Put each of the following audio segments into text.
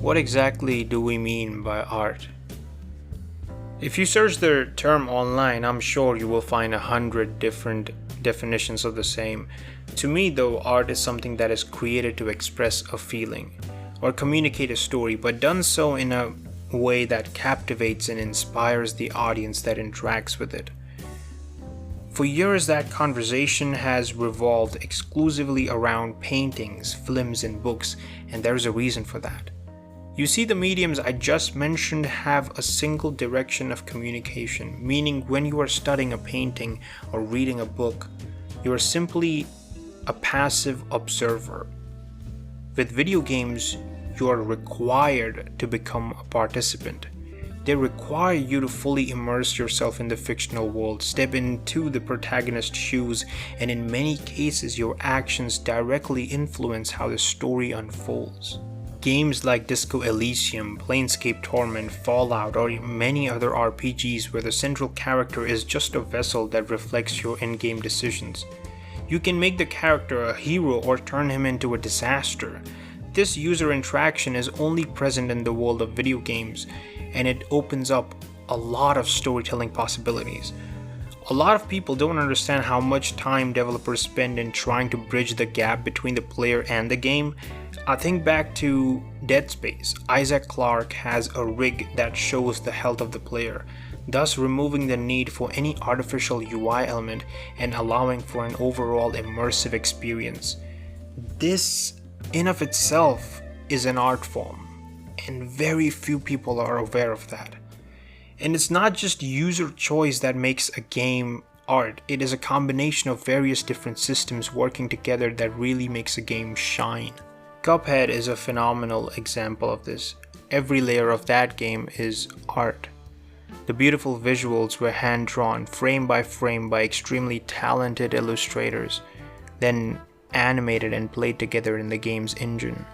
What exactly do we mean by art? If you search the term online, I'm sure you will find 100 different definitions of the same. To me though, art is something that is created to express a feeling or communicate a story, but done so in a way that captivates and inspires the audience that interacts with it. For years, that conversation has revolved exclusively around paintings, films, and books, and there's a reason for that. You see, the mediums I just mentioned have a single direction of communication, meaning when you are studying a painting or reading a book, you are simply a passive observer. With video games, you are required to become a participant. They require you to fully immerse yourself in the fictional world, step into the protagonist's shoes, and in many cases, your actions directly influence how the story unfolds. Games like Disco Elysium, Planescape Torment, Fallout, or many other RPGs where the central character is just a vessel that reflects your in-game decisions. You can make the character a hero or turn him into a disaster. This user interaction is only present in the world of video games, and it opens up a lot of storytelling possibilities. A lot of people don't understand how much time developers spend in trying to bridge the gap between the player and the game. I think back to Dead Space. Isaac Clarke has a rig that shows the health of the player, thus removing the need for any artificial UI element and allowing for an overall immersive experience. This, in of itself, is an art form, and very few people are aware of that. And it's not just user choice that makes a game art, it is a combination of various different systems working together that really makes a game shine. Cuphead is a phenomenal example of this. Every layer of that game is art. The beautiful visuals were hand-drawn, frame by frame, by extremely talented illustrators, then animated and played together in the game's engine.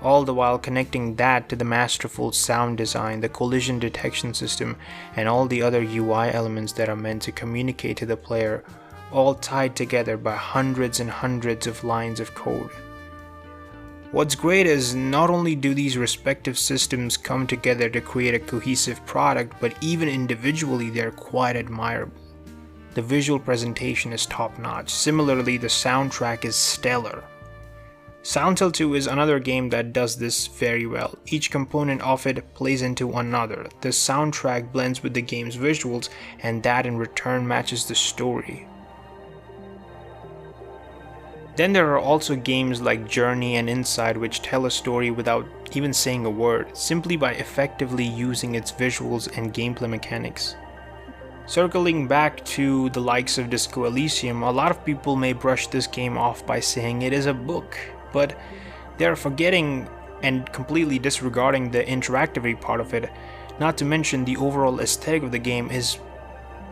All the while connecting that to the masterful sound design, the collision detection system, and all the other UI elements that are meant to communicate to the player, all tied together by hundreds and hundreds of lines of code. What's great is not only do these respective systems come together to create a cohesive product, but even individually they're quite admirable. The visual presentation is top-notch. Similarly, the soundtrack is stellar. Silent Hill 2 is another game that does this very well. Each component of it plays into another. The soundtrack blends with the game's visuals, and that in return matches the story. Then there are also games like Journey and Inside, which tell a story without even saying a word, simply by effectively using its visuals and gameplay mechanics. Circling back to the likes of Disco Elysium, a lot of people may brush this game off by saying it is a book, but they're forgetting and completely disregarding the interactivity part of it, not to mention the overall aesthetic of the game is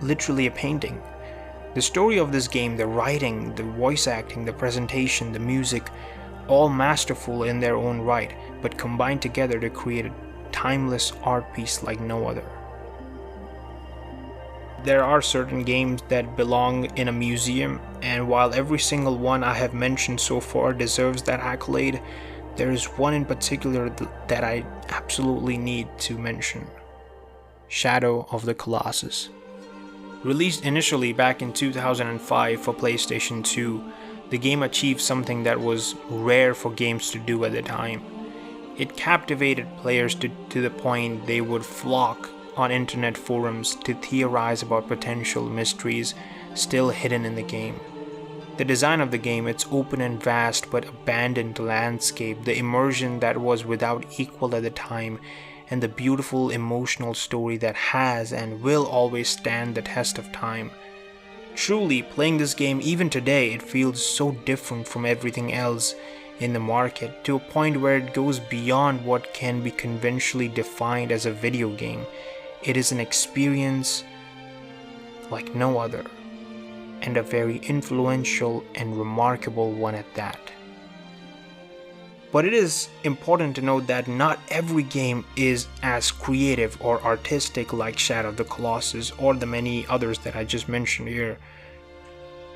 literally a painting. The story of this game, the writing, the voice acting, the presentation, the music, all masterful in their own right, but combined together to create a timeless art piece like no other. There are certain games that belong in a museum, and while every single one I have mentioned so far deserves that accolade, there is one in particular that I absolutely need to mention. Shadow of the Colossus. Released initially back in 2005 for PlayStation 2, the game achieved something that was rare for games to do at the time. It captivated players to the point they would flock on internet forums to theorize about potential mysteries still hidden in the game. The design of the game, its open and vast but abandoned landscape, the immersion that was without equal at the time, and the beautiful emotional story that has and will always stand the test of time. Truly, playing this game even today, it feels so different from everything else in the market, to a point where it goes beyond what can be conventionally defined as a video game. It is an experience like no other, and a very influential and remarkable one at that. But it is important to note that not every game is as creative or artistic like Shadow of the Colossus or the many others that I just mentioned here.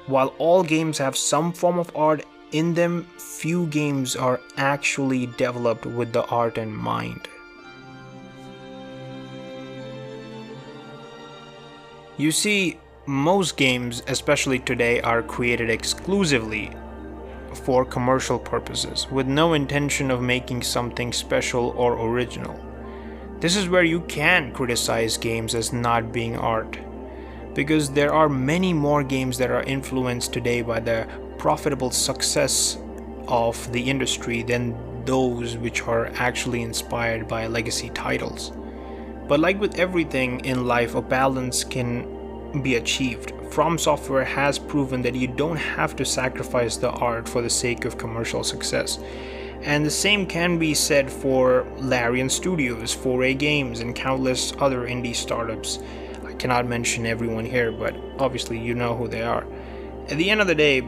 While all games have some form of art, in them, few games are actually developed with the art in mind. You see, most games, especially today, are created exclusively for commercial purposes, with no intention of making something special or original. This is where you can criticize games as not being art, because there are many more games that are influenced today by the profitable success of the industry than those which are actually inspired by legacy titles. But like with everything in life, a balance can be achieved. From Software has proven that you don't have to sacrifice the art for the sake of commercial success. And the same can be said for Larian Studios, 4A Games, and countless other indie startups. I cannot mention everyone here, but obviously you know who they are. At the end of the day,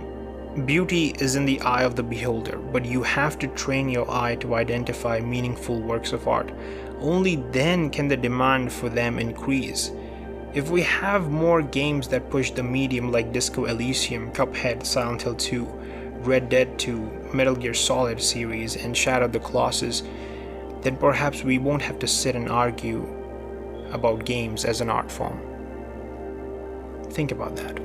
beauty is in the eye of the beholder, but you have to train your eye to identify meaningful works of art. Only then can the demand for them increase. If we have more games that push the medium like Disco Elysium, Cuphead, Silent Hill 2, Red Dead 2, Metal Gear Solid series, and Shadow of the Colossus, then perhaps we won't have to sit and argue about games as an art form. Think about that.